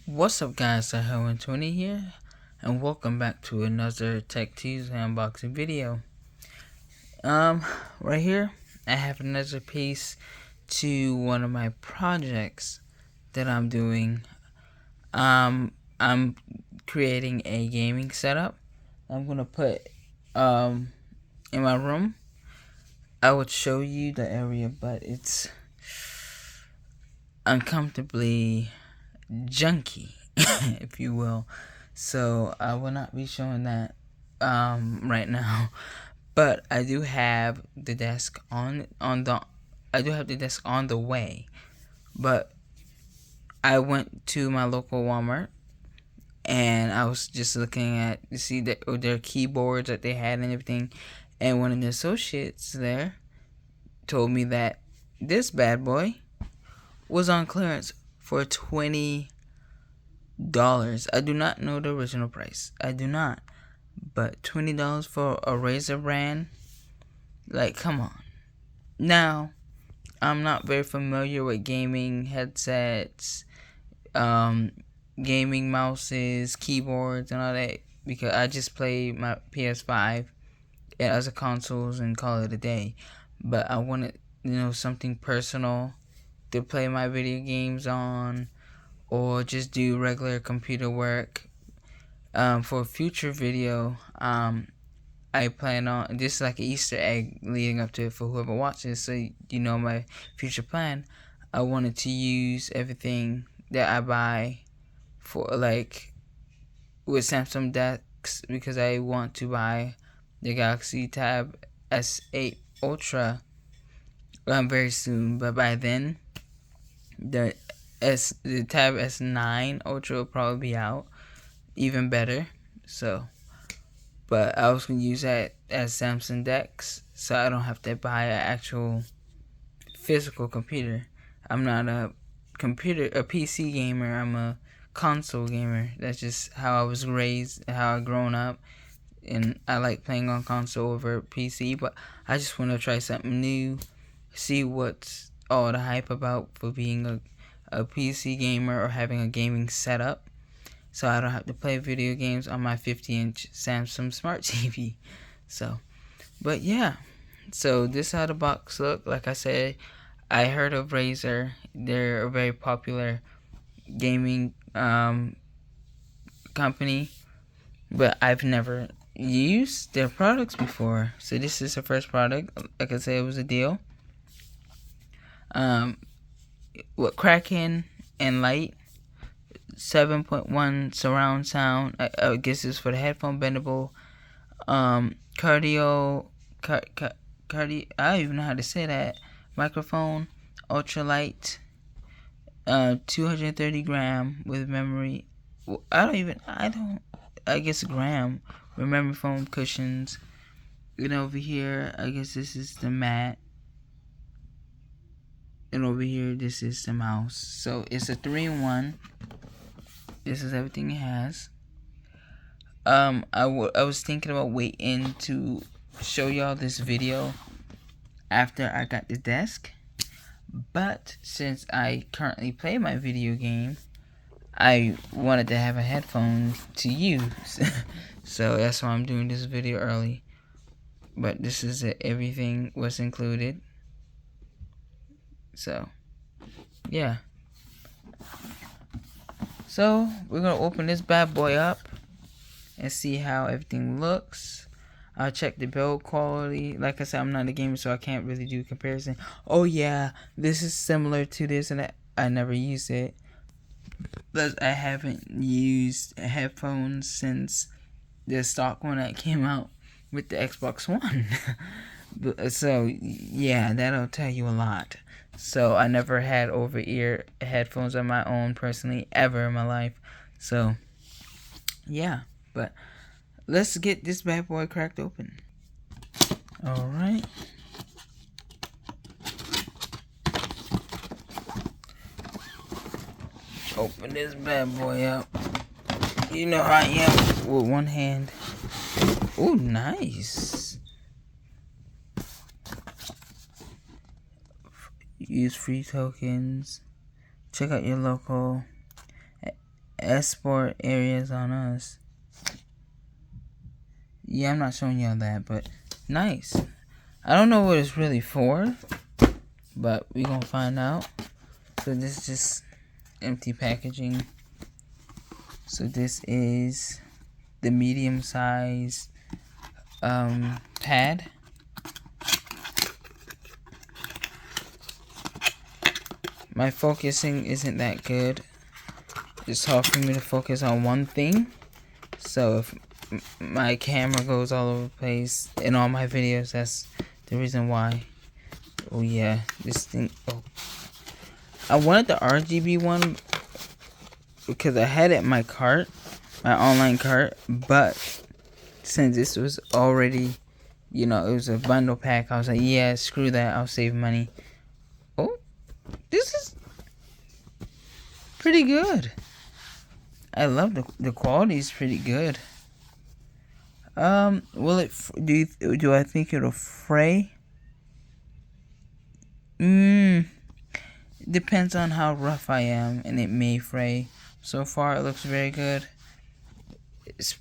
What's up guys, Helen20 here, and welcome back to another Tech Tuesday unboxing video. Right here, I have another piece to one of my projects that I'm doing. I'm creating a gaming setup. I'm gonna put, in my room. I would show you the area, but it's uncomfortably junky, if you will. So I will not be showing that right now. But I do have the desk on the way. But I went to my local Walmart and I was just looking at to see their keyboards that they had and everything. And one of the associates there told me that this bad boy was on clearance for $20. I do not know the original price. I do not. But $20 for a Razer brand? Like, come on. Now, I'm not very familiar with gaming headsets, gaming mouses, keyboards, and all that, because I just play my PS5 as a consoles and call it a day. But I wanted, something personal to play my video games on, or just do regular computer work. For a future video, I plan on, this is like an Easter egg leading up to it for whoever watches, so you know my future plan. I wanted to use everything that I buy for, like, with Samsung decks, because I want to buy the Galaxy Tab S8 Ultra very soon. But by then, the Tab S9 Ultra will probably be out, even better. So, but I was gonna use that as Samsung decks, so I don't have to buy an actual physical computer. I'm not a PC gamer. I'm a console gamer. That's just how I was raised, how I grown up, and I like playing on console over PC. But I just want to try something new, see what's all the hype about for being a PC gamer or having a gaming setup, so I don't have to play video games on my 50-inch Samsung Smart TV. So, but yeah, so this is how the box look. Like I said, I heard of Razer. They're a very popular gaming company, but I've never used their products before. So this is the first product. Like I said, it was a deal. With Kraken and Light, 7.1 surround sound. I guess it's for the headphone bendable. Cardio. I don't even know how to say that. Microphone, ultralight. 230 gram with memory. I guess gram with memory foam cushions. And over here, I guess this is the mat. And over here, this is the mouse. So it's a 3-in-1. This is everything it has. I was thinking about waiting to show y'all this video after I got the desk, but since I currently play my video game, I wanted to have a headphone to use. So that's why I'm doing this video early. But this is it. Everything was included. So yeah. So we're gonna open this bad boy up and see how everything looks. I'll check the build quality. Like I said, I'm not a gamer, so I can't really do a comparison. Oh yeah, this is similar to this, and I never used it. But I haven't used headphones since the stock one that came out with the Xbox One. So yeah, that'll tell you a lot. So I never had over-ear headphones on my own personally ever in my life. So yeah, but let's get this bad boy cracked open. Alright. Open this bad boy up. You know how I am with one hand. Oh, nice. Use free tokens. Check out your local export areas on us. Yeah, I'm not showing y'all that, but nice. I don't know what it's really for, but we gonna find out. So this is just empty packaging. So this is the medium size pad. My focusing isn't that good. It's hard for me to focus on one thing. So if my camera goes all over the place in all my videos, that's the reason why. Oh yeah, this thing. Oh, I wanted the RGB one because I had it in my cart, my online cart, but since this was already, you know, it was a bundle pack, I was like, yeah, screw that, I'll save money. Oh, this is pretty good. I love the quality is pretty good. Will it? Do I think it'll fray? Depends on how rough I am, and it may fray. So far, it looks very good. It's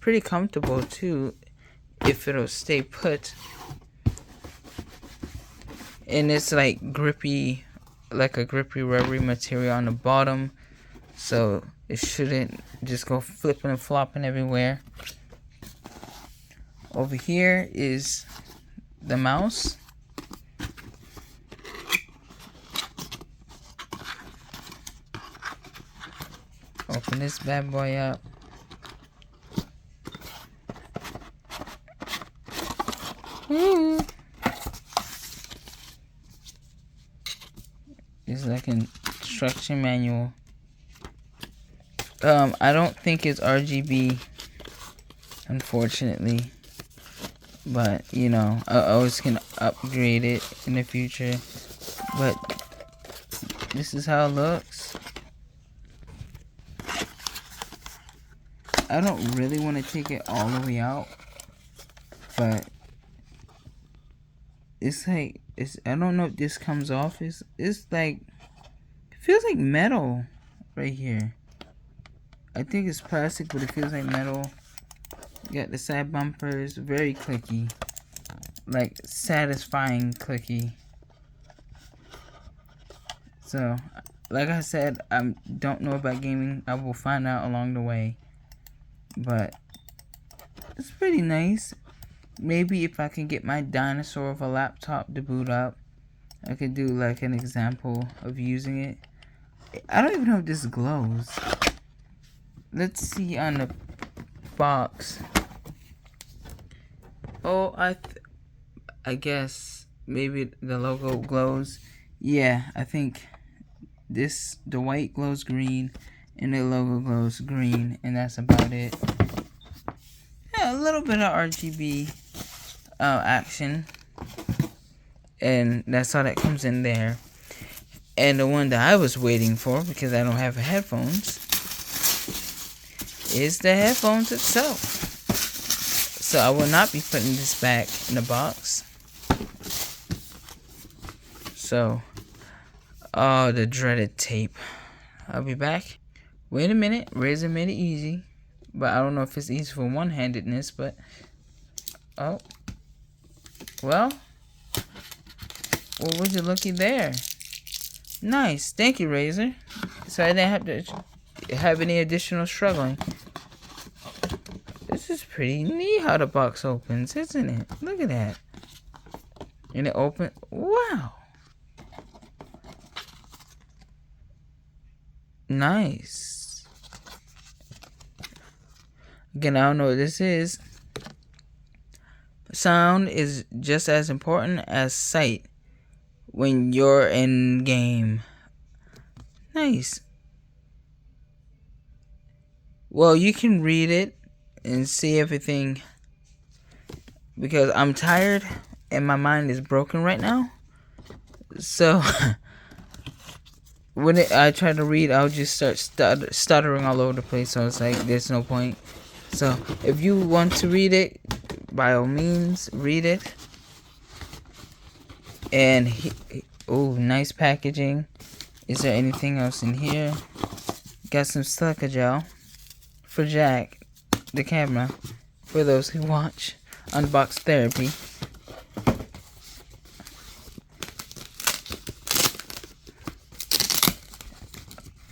pretty comfortable too, if it'll stay put. And it's like grippy, like a grippy rubbery material on the bottom, so it shouldn't just go flipping and flopping everywhere. Over here is the mouse. Open this bad boy up. Ooh. This is like an instruction manual. I don't think it's RGB, unfortunately. But, you know, I always can upgrade it in the future. But this is how it looks. I don't really want to take it all the way out. But it's like, I don't know if this comes off. It's like, it feels like metal right here. I think it's plastic, but it feels like metal. You got the side bumpers, very clicky. Like, satisfying clicky. So, like I said, I don't know about gaming. I will find out along the way. But, it's pretty nice. Maybe if I can get my dinosaur of a laptop to boot up, I could do like an example of using it. I don't even know if this glows. Let's see on the box. Oh, I guess maybe the logo glows. Yeah, I think the white glows green and the logo glows green, and that's about it. Yeah, a little bit of RGB action, and that's all that comes in there. And the one that I was waiting for, because I don't have headphones, is the headphones itself. So I will not be putting this back in the box. So, oh, the dreaded tape. I'll be back. Wait a minute, Razer made it easy. But I don't know if it's easy for one-handedness, but... Oh. Well, would you looky there? Nice, thank you, Razer. So I didn't have to have any additional struggling. This is pretty neat how the box opens, isn't it? Look at that. And it opens. Wow. Nice. Again, I don't know what this is. Sound is just as important as sight when you're in game. Nice. Well, you can read it and see everything, because I'm tired and my mind is broken right now. So when I try to read, I'll just start stuttering all over the place. So it's like there's no point. So if you want to read it, by all means, read it. And oh, nice packaging. Is there anything else in here? got some silica gel for Jack, the camera, for those who watch Unbox Therapy.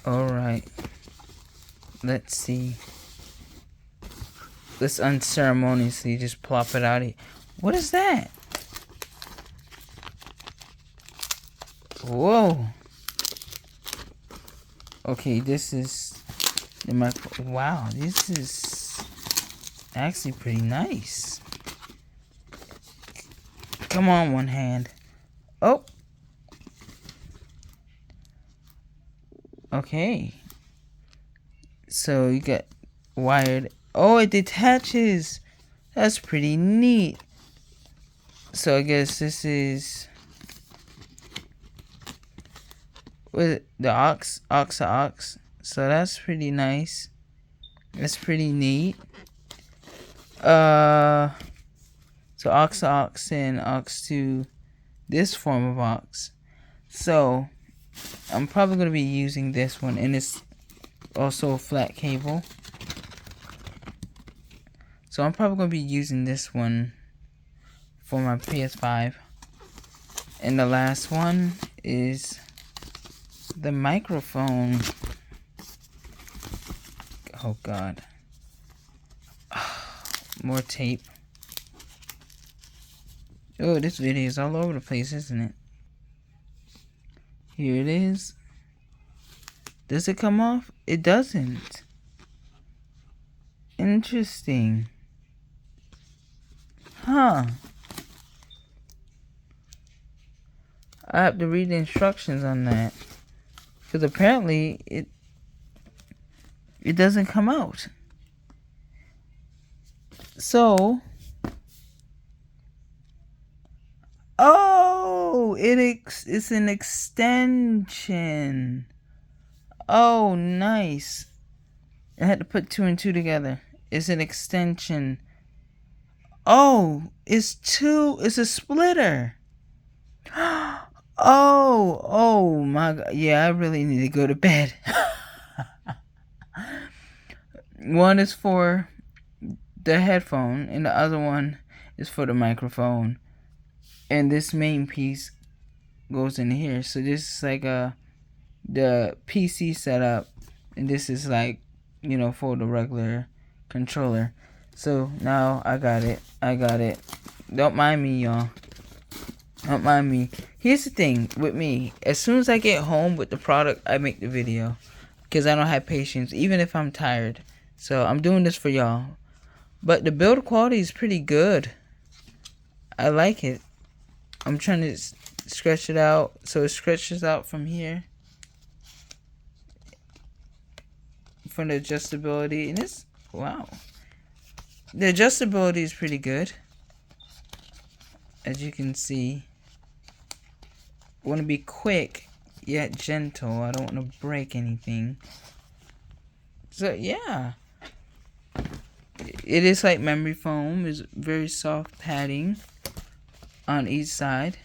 Alright. Let's see. Let's unceremoniously just plop it out here. What is that? Whoa. Okay, this is the micro. Wow, this is actually pretty nice. Come on, one hand. Oh. Okay. So you got wired. Oh, it detaches. That's pretty neat. So I guess this is with the aux. So that's pretty nice. That's pretty neat. So aux and aux to this form of aux. So I'm probably gonna be using this one, and it's also a flat cable. So I'm probably gonna be using this one for my PS5. And the last one is the microphone. Oh God. More tape. Oh, this video is all over the place, isn't it? Here it is. Does it come off? It doesn't. Interesting. Huh. I have to read the instructions on that. Because apparently it doesn't come out. So, oh, it's an extension. Oh, nice. I had to put 2 and 2 together. It's an extension. Oh, it's a splitter. Oh my God. Yeah, I really need to go to bed. One is for the headphone, and the other one is for the microphone. And this main piece goes in here. So this is like the PC setup, and this is like, for the regular controller. So now I got it. Don't mind me, y'all. Don't mind me. Here's the thing with me. As soon as I get home with the product, I make the video. Because I don't have patience, even if I'm tired. So I'm doing this for y'all. But the build quality is pretty good. I like it. I'm trying to stretch it out. So it stretches out from here. From the adjustability. And it's, wow. The adjustability is pretty good. As you can see. I want to be quick, yet gentle. I don't want to break anything. So, yeah. It is like memory foam. It's very soft padding on each side.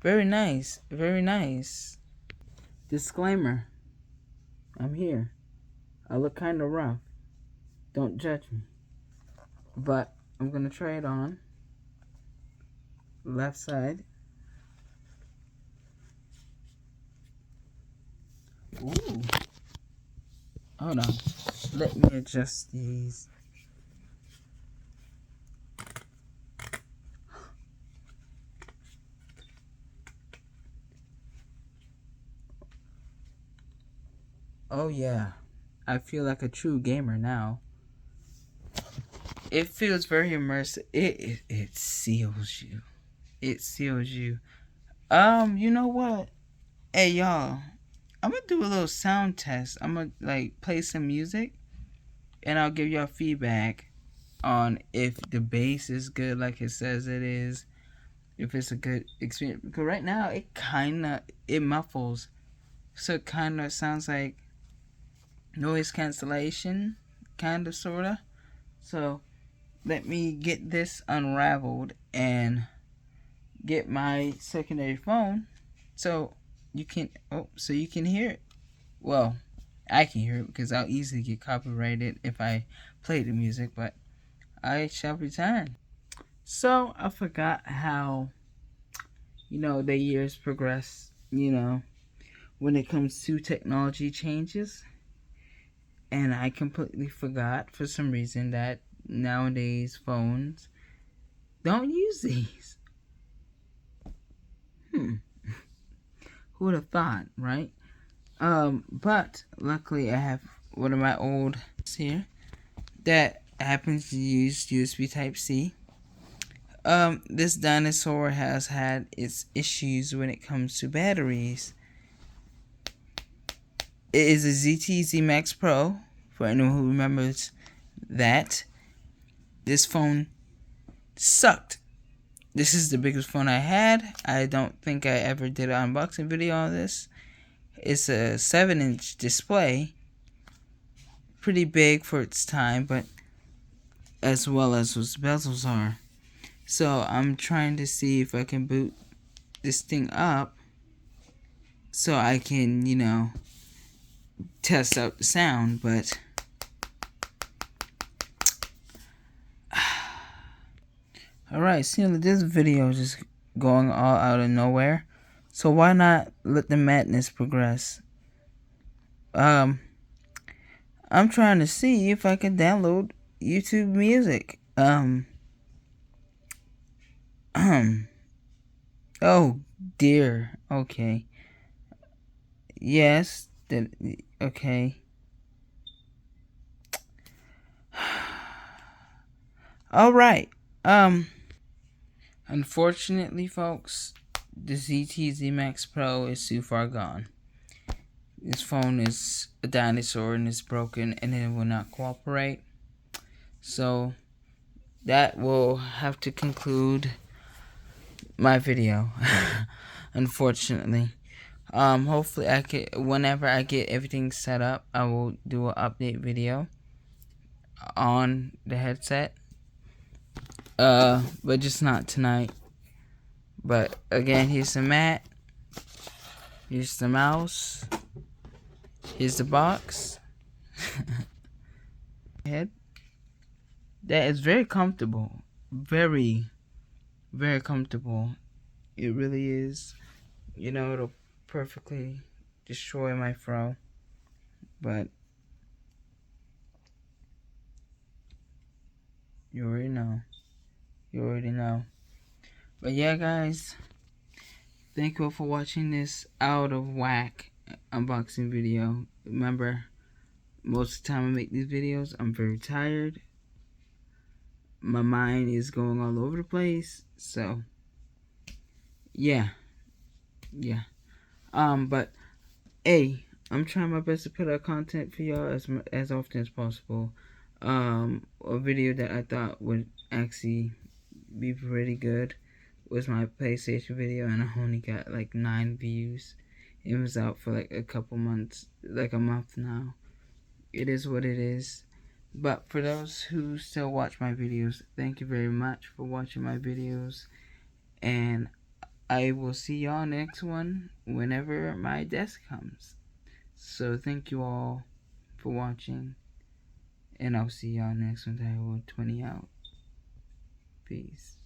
Very nice. Very nice. Disclaimer. I'm here. I look kind of rough. Don't judge me. But I'm going to try it on. Left side. Ooh. Hold on. Let me adjust these. Oh yeah. I feel like a true gamer now. It feels very immersive. It seals you. It seals you. You know what? Hey y'all. I'm gonna do a little sound test. I'm gonna play some music, and I'll give y'all feedback on if the bass is good like it says it is, if it's a good experience. Because right now it muffles, so it kinda sounds like noise cancellation, kinda sorta. So let me get this unraveled and get my secondary phone so you can hear it. Well, I can hear it because I'll easily get copyrighted if I play the music, but I shall return. So I forgot how, the years progress, when it comes to technology changes. And I completely forgot for some reason that nowadays phones don't use these. Who would have thought, right? But luckily I have one of my old here that happens to use USB Type C. This dinosaur has had its issues when it comes to batteries. It is a ZT Max Pro, for anyone who remembers that. This phone sucked. This is the biggest phone I had. I don't think I ever did an unboxing video on this. It's a 7-inch display. Pretty big for its time, but as well as its bezels are. So I'm trying to see if I can boot this thing up so I can, test out the sound, but alright, seeing this video is just going all out of nowhere, so why not let the madness progress? I'm trying to see if I can download YouTube Music. Oh dear. Okay. Yes. Okay. All right. Unfortunately, folks, the ZT Max Pro is too far gone. This phone is a dinosaur and it's broken and it will not cooperate. So that will have to conclude my video. Unfortunately. Hopefully whenever I get everything set up, I will do an update video on the headset. But just not tonight. But again, here's the mat. Here's the mouse. Here's the box. Head. That is very comfortable. Very, very comfortable. It really is. It'll perfectly destroy my fro. But you already know. You already know. But yeah, guys. Thank you all for watching this out of whack unboxing video. Remember, most of the time I make these videos, I'm very tired. My mind is going all over the place. So, yeah. But, hey, I'm trying my best to put out content for y'all as often as possible. A video that I thought would actually be pretty good was my PlayStation video, and I only got like 9 views. It was out for like a couple months, like a month now. It is what it is. But for those who still watch my videos, thank you very much for watching my videos. And I will see y'all next one whenever my desk comes. So thank you all for watching. And I'll see y'all next one. I will 20 out. Peace.